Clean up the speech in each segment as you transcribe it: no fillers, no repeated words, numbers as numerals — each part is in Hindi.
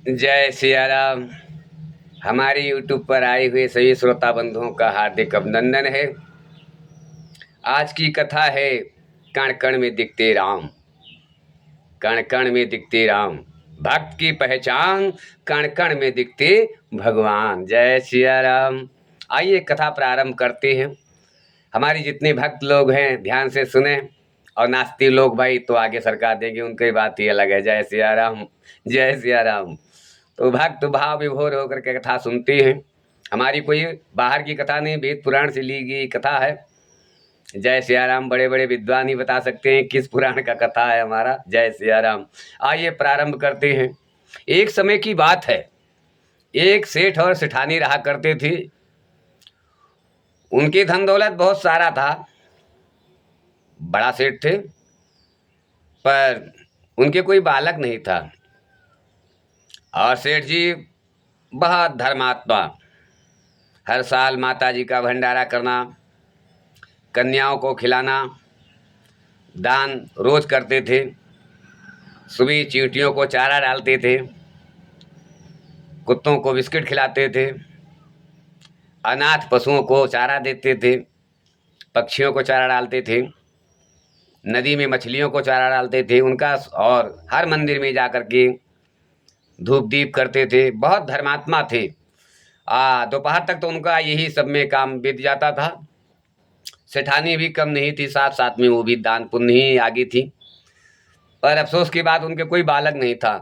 जय सिया राम। हमारे YouTube पर आए हुए सभी श्रोता बंधुओं का हार्दिक अभिनंदन है। आज की कथा है कण कण में दिखते राम। कण कण में दिखते राम, भक्त की पहचान कण कण में दिखते भगवान। जय सिया राम। आइए कथा प्रारंभ करते हैं। हमारे जितने भक्त लोग हैं ध्यान से सुने, और नास्ती लोग भाई तो आगे सरका देंगे, उनकी बात ही अलग है। जय सिया राम, जय सिया राम। तो भक्त भाव विभोर होकर के कथा सुनते हैं। हमारी कोई बाहर की कथा नहीं, वेद पुराण से ली गई कथा है। जय सिया राम। बड़े बड़े विद्वान ही बता सकते हैं किस पुराण का कथा है हमारा। जय सिया राम। आइए प्रारंभ करते हैं। एक समय की बात है, एक सेठ और सेठानी रहा करते थे। उनकी धन दौलत बहुत सारा था, बड़ा सेठ थे, पर उनके कोई बालक नहीं था। और सेठ जी बहुत धर्मात्मा, हर साल माता जी का भंडारा करना, कन्याओं को खिलाना, दान रोज करते थे। सुबह चींटियों को चारा डालते थे, कुत्तों को बिस्किट खिलाते थे, अनाथ पशुओं को चारा देते थे, पक्षियों को चारा डालते थे, नदी में मछलियों को चारा डालते थे उनका, और हर मंदिर में जाकर के धूप दीप करते थे। बहुत धर्मात्मा थे। दोपहर तक तो उनका यही सब में काम बीत जाता था। सेठानी भी कम नहीं थी, साथ साथ में वो भी दान पुण्य ही आगे थी। पर अफसोस की बात, उनके कोई बालक नहीं था।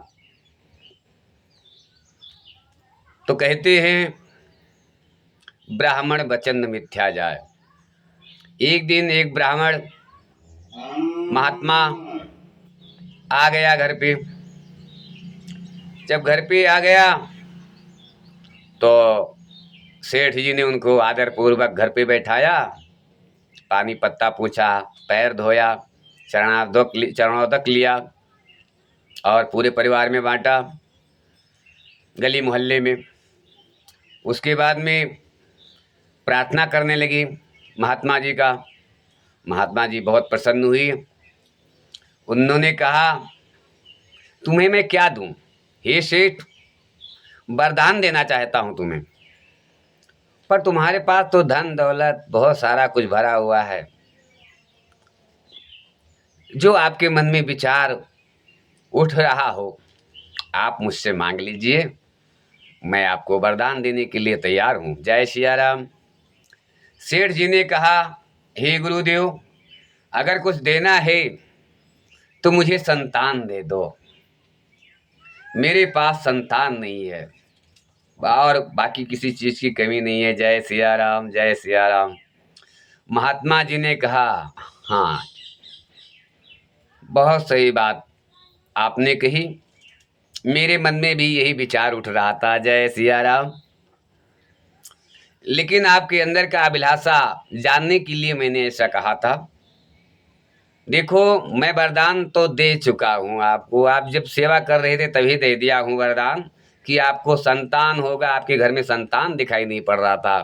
तो कहते हैं ब्राह्मण वचन न मिथ्या जाए। एक दिन एक ब्राह्मण महात्मा आ गया घर पे। जब घर पे आ गया तो सेठ जी ने उनको आदर पूर्वक घर पे बैठाया, पानी पत्ता पूछा, पैर धोया, चरणोदक लिया और पूरे परिवार में बांटा, गली मोहल्ले में। उसके बाद में प्रार्थना करने लगी महात्मा जी का। महात्मा जी बहुत प्रसन्न हुई। उन्होंने कहा, तुम्हें मैं क्या दूं? हे सेठ, वरदान देना चाहता हूं तुम्हें, पर तुम्हारे पास तो धन दौलत बहुत सारा कुछ भरा हुआ है। जो आपके मन में विचार उठ रहा हो आप मुझसे मांग लीजिए, मैं आपको वरदान देने के लिए तैयार हूं। जय सिया राम। सेठ जी ने कहा, हे गुरुदेव, अगर कुछ देना है तो मुझे संतान दे दो। मेरे पास संतान नहीं है और बाकी किसी चीज की कमी नहीं है। जय सिया राम, जय सिया राम। महात्मा जी ने कहा, हाँ, बहुत सही बात आपने कही, मेरे मन में भी यही विचार उठ रहा था। जय सिया राम। लेकिन आपके अंदर का अभिलाषा जानने के लिए मैंने ऐसा कहा था। देखो, मैं वरदान तो दे चुका हूँ आपको, आप जब सेवा कर रहे थे तभी दे दिया हूँ वरदान कि आपको संतान होगा। आपके घर में संतान दिखाई नहीं पड़ रहा था,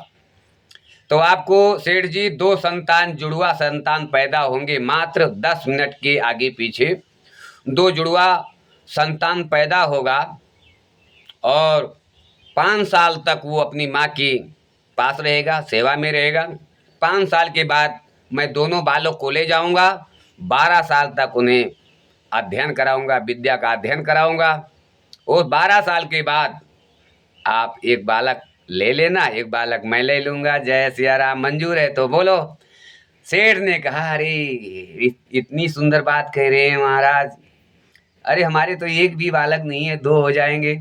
तो आपको सेठ जी 2 संतान, जुड़वा संतान पैदा होंगे। मात्र 10 मिनट के आगे पीछे 2 जुड़वा संतान पैदा होगा और 5 साल तक वो अपनी माँ की पास रहेगा, सेवा में रहेगा। 5 साल के बाद मैं दोनों बालक को ले जाऊंगा, 12 साल तक उन्हें अध्ययन कराऊंगा, विद्या का अध्ययन कराऊंगा। और 12 साल के बाद आप एक बालक ले लेना, एक बालक मैं ले लूंगा। जय सिया राम। मंजूर है तो बोलो। सेठ ने कहा, अरे इतनी सुंदर बात कह रहे हैं महाराज। अरे हमारे तो एक भी बालक नहीं है, 2 हो जाएंगे।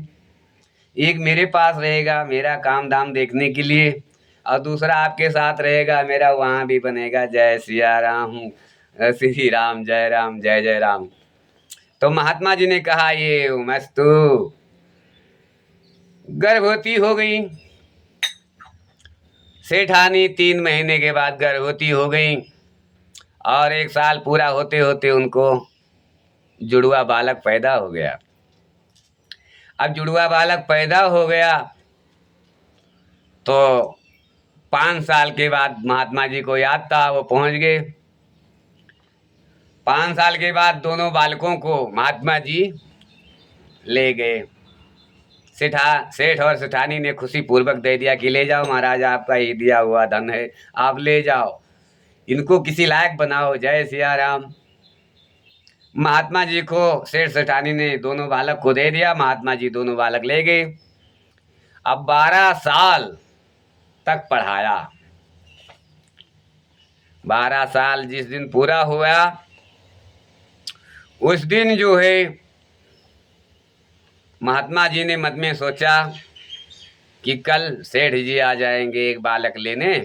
एक मेरे पास रहेगा मेरा काम धाम देखने के लिए, और दूसरा आपके साथ रहेगा, मेरा वहाँ भी बनेगा। जय सिया राम, श्री राम, जय राम, जय जय राम। तो महात्मा जी ने कहा, ये मस्तु गर्भवती हो गई। सेठानी 3 महीने के बाद गर्भवती हो गई और 1 साल पूरा होते होते उनको जुड़वा बालक पैदा हो गया। अब जुड़वा बालक पैदा हो गया तो 5 साल के बाद महात्मा जी को याद था, वो पहुंच गए। 5 साल के बाद दोनों बालकों को महात्मा जी ले गए। सेठ और सेठानी ने खुशी पूर्वक दे दिया कि ले जाओ महाराज, आपका ही दिया हुआ धन है, आप ले जाओ, इनको किसी लायक बनाओ। जय सिया राम। महात्मा जी को सेठ सेठानी ने दोनों बालक को दे दिया। महात्मा जी दोनों बालक ले गए। अब 12 साल तक पढ़ाया। 12 साल जिस दिन पूरा हुआ, उस दिन जो है महात्मा जी ने मन में सोचा कि कल सेठ जी आ जाएंगे एक बालक लेने,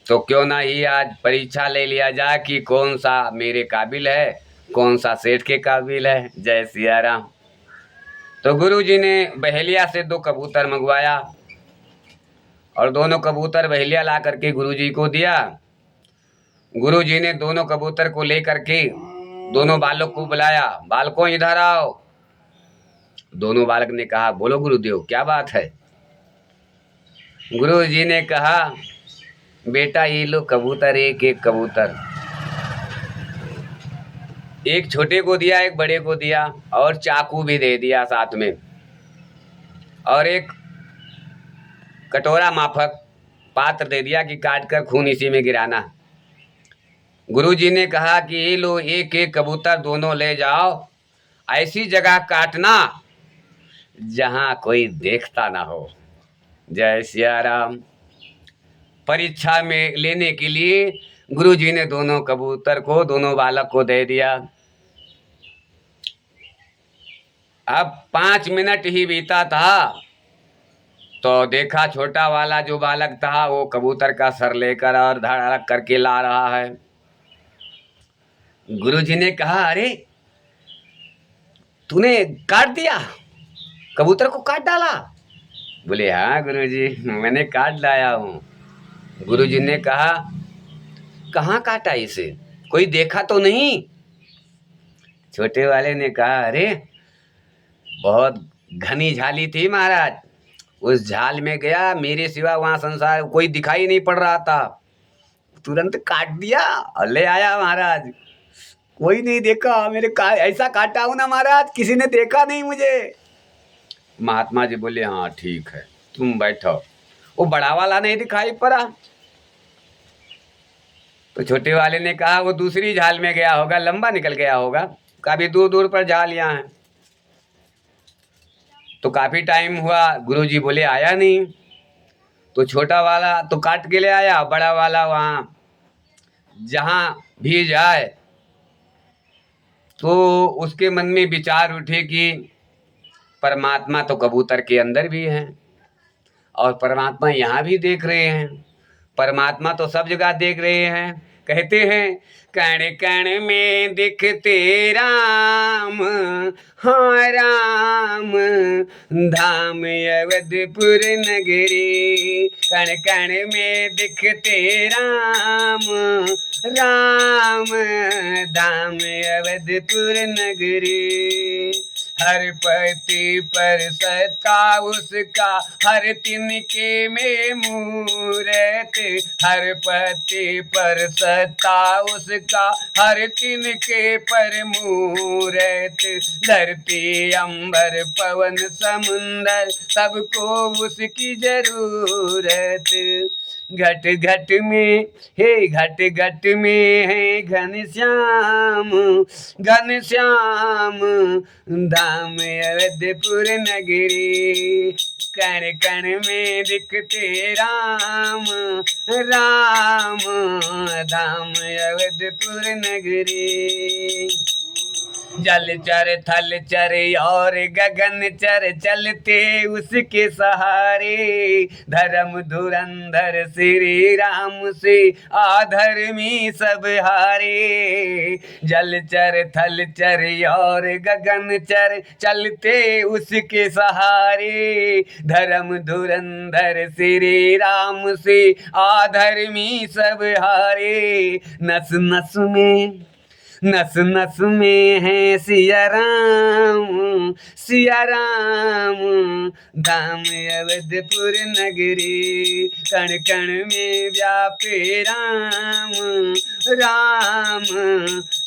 तो क्यों ना ही आज परीक्षा ले लिया जाए कि कौन सा मेरे काबिल है, कौन सा सेठ के काबिल है। जय सिया राम। तो गुरु जी ने बहेलिया से 2 कबूतर मंगवाया और दोनों कबूतर बहेलिया ला करके गुरु जी को दिया। गुरु जी ने दोनों कबूतर को लेकर के दोनों बालक को बुलाया, बालकों इधर आओ। दोनों बालक ने कहा, बोलो गुरुदेव क्या बात है। गुरु जी ने कहा, बेटा ये लो कबूतर, एक एक कबूतर, एक छोटे को दिया, एक बड़े को दिया, और चाकू भी दे दिया साथ में, और एक कटोरा माफक पात्र दे दिया कि काट कर खून इसी में गिराना। गुरु जी ने कहा कि ये लो एक एक कबूतर दोनों ले जाओ, ऐसी जगह काटना जहां कोई देखता ना हो। जय सिया राम। परीक्षा में लेने के लिए गुरु जी ने दोनों कबूतर को दोनों बालक को दे दिया। अब 5 मिनट ही बीता था तो देखा छोटा वाला जो बालक था वो कबूतर का सर लेकर और धड़क करके ला रहा है। गुरु जी ने कहा, अरे तूने काट दिया, कबूतर को काट डाला। बोले, हाँ गुरु जी मैंने काट लाया हूँ। गुरु जी ने कहा, कहाँ काटा इसे, कोई देखा तो नहीं। छोटे वाले ने कहा, अरे बहुत घनी झाली थी महाराज, उस झाल में गया, मेरे सिवा वहां संसार कोई दिखाई नहीं पड़ रहा था, तुरंत काट दिया और ले आया महाराज, कोई नहीं देखा, ऐसा काटा हूं ना महाराज, किसी ने देखा नहीं मुझे। महात्मा जी बोले, हाँ ठीक है तुम बैठो। वो बड़ा वाला नहीं दिखाई पड़ा तो छोटे वाले ने कहा, वो दूसरी झाल में गया होगा, लंबा निकल गया होगा, काफी दूर दूर पर झालियां हैं। तो काफी टाइम हुआ, गुरुजी बोले आया नहीं। तो छोटा वाला तो काट के ले आया, बड़ा वाला वहां जहां भी जाए तो उसके मन में विचार उठे कि परमात्मा तो कबूतर के अंदर भी है और परमात्मा यहाँ भी देख रहे हैं, परमात्मा तो सब जगह देख रहे हैं। कहते हैं, कण कण में दिखते राम, हाँ राम, धाम अवधपुर नगरी। कण कण में दिखते राम, राम, धाम अवधपुर नगरी। हर पति पर सत्ता उसका, हर तिनके में मूरत। हर पति पर सत्ता उसका, हर तिनके पर मूरत। धरती अंबर पवन समुंदर, सबको उसकी जरूरत। घट घट में हे घट घट में है घनश्याम, घनश्याम, धाम अवधपुर नगरी। कण कण में दिखते राम, राम, धाम अवधपुर नगरी। जल चर थल चर और गगन चर, चलते उसके सहारे। धर्म धुरंधर श्री राम से, आधर्मी सब हारे। जल चर थल चर और गगन चर, चलते उसके सहारे। धर्म धुरंधर श्री राम से, आधर्मी सब हारे। नस नस में, नस नस में है सिया राम, सिया राम, धाम अवधपुर नगरी। कण कण में व्यापे राम, राम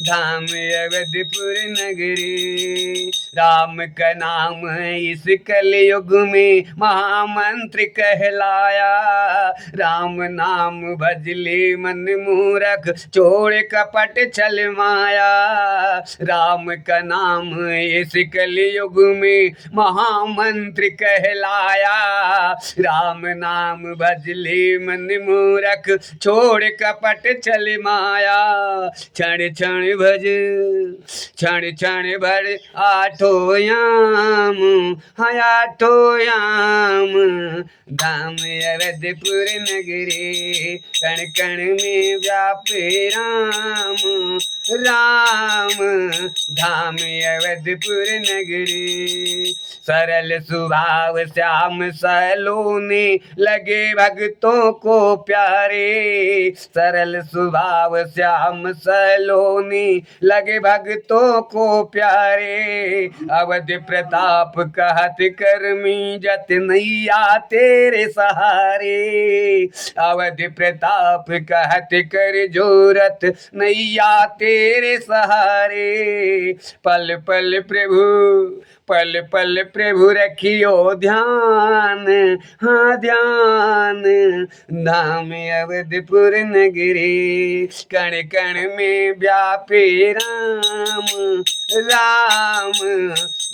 धाम अवधपुर नगरी। राम का नाम इस कलयुग में महामंत्र कहलाया। राम नाम भजले मन मूरख छोड़ कपट छल माया। राम का नाम इस कलयुग में महामंत्र कहलाया। राम नाम भजले मन मूरख छोड़ कपट छल माया। क्षण क्षण भज क्षण क्षण भर आठो याम, हाँ आठो याम धाम अवधपुर नगरी। कण कण में व्यापे राम, राम धाम अवधपुर नगरी। सरल स्वभाव श्याम सलोने लगे भक्तों को प्यारे। सरल स्वभाव श्याम सलोने लगे भक्तों को प्यारे। अवध प्रताप कहत करमी जत नैया तेरे सहारे। अवध प्रताप कहत कर जोरत नैया तेरे सहारे। पल पल प्रभु पल पल प्रभु रखियो ध्यान, हाँ ध्यान धाम अवधपुर नगरी। कण कण में व्यापे राम, राम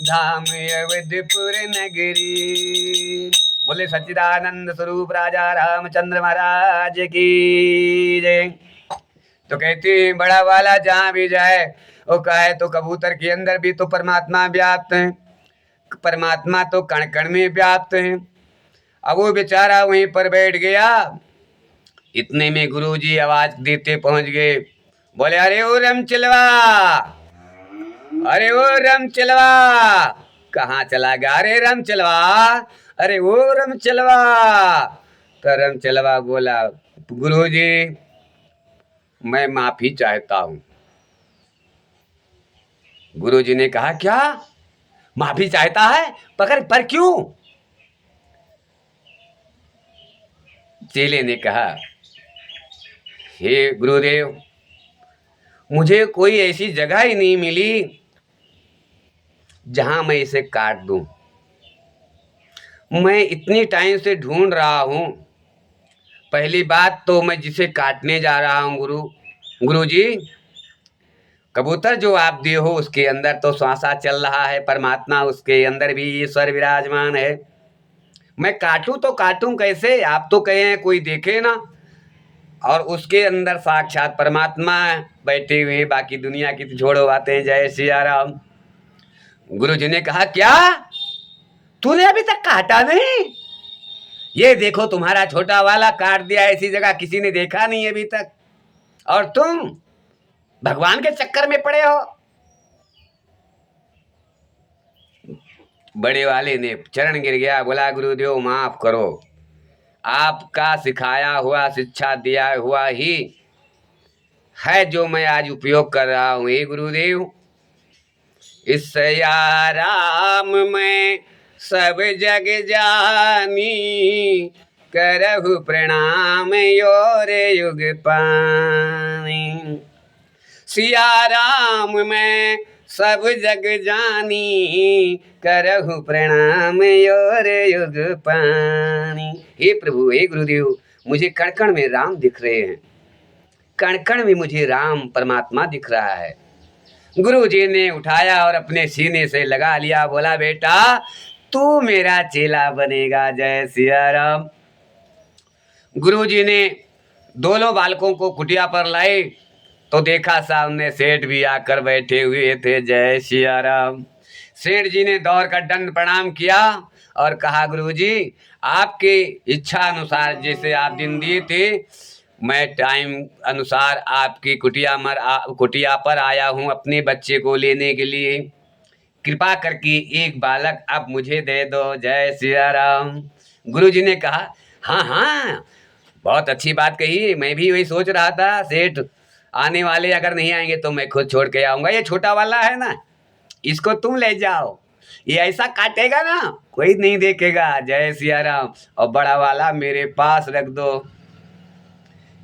धाम अवधपुर नगरी। बोले सच्चिदानंद स्वरूप राजा रामचंद्र महाराज की जय। तो कहते हैं बड़ा वाला जहाँ भी जाए वो कहे तो कबूतर के अंदर भी तो परमात्मा व्याप्त है। परमात्मा तो कण कण में व्याप्त है। अब वो बेचारा वहीं पर बैठ गया। इतने में गुरुजी आवाज देते पहुंच गए। बोले अरे ओ रम चिलवा, अरे ओ रम चिलवा। कहाँ चला गया? अरे रम चिलवा, अरे ओ रम चिलवा। तो रम चिलवा बोला गुरुजी मैं माफी चाहता हूं। गुरुजी ने कहा क्या माफी चाहता है? पर क्यों? चेले ने कहा हे गुरुदेव मुझे कोई ऐसी जगह ही नहीं मिली जहां मैं इसे काट दूं। मैं इतनी टाइम से ढूंढ रहा हूं। पहली बात तो मैं जिसे काटने जा रहा हूं गुरुजी कबूतर जो आप दिए हो उसके अंदर तो श्वासा चल रहा है। परमात्मा उसके अंदर भी ईश्वर विराजमान है। मैं काटूं तो काटूं कैसे? आप तो कहे हैं कोई देखे ना, और उसके अंदर साक्षात परमात्मा बैठे हुए। बाकी दुनिया की तो छोड़ो बातें। जय सिया राम। गुरुजी ने कहा क्या तूने अभी तक काटा नहीं? ये देखो तुम्हारा छोटा वाला काट दिया ऐसी जगह किसी ने देखा नहीं अभी तक, और तुम भगवान के चक्कर में पड़े हो। बड़े वाले ने चरण गिर गया। बोला गुरुदेव माफ करो, आपका सिखाया हुआ शिक्षा दिया हुआ ही है जो मैं आज उपयोग कर रहा हूँ। हे गुरुदेव इस राम में सब जग जानी, करहु प्रणाम योर युग पानी। सिया राम में सब जग जानी, करहु प्रणाम योर युग पानी। हे प्रभु हे गुरुदेव मुझे कण कण में राम दिख रहे हैं। कण कण में मुझे राम परमात्मा दिख रहा है। गुरुजी ने उठाया और अपने सीने से लगा लिया। बोला बेटा तू मेरा चेला बनेगा। जय सिया राम। गुरुजी ने दोनों बालकों को कुटिया पर लाए तो देखा सामने सेठ भी आकर बैठे हुए थे। जय सिया राम। सेठ जी ने दौड़ कर दंड प्रणाम किया और कहा गुरुजी आपके इच्छा अनुसार जैसे आप दिन दिए थे मैं टाइम अनुसार आपकी कुटिया पर आया हूँ अपने बच्चे को लेने के लिए। कृपा करके एक बालक अब मुझे दे दो। जय सिया राम। गुरुजी ने कहा हाँ हाँ बहुत अच्छी बात कही। मैं भी वही सोच रहा था सेठ आने वाले अगर नहीं आएंगे तो मैं खुद छोड़ के आऊँगा। ये छोटा वाला है ना इसको तुम ले जाओ, ये ऐसा काटेगा ना कोई नहीं देखेगा। जय सिया राम। और बड़ा वाला मेरे पास रख दो।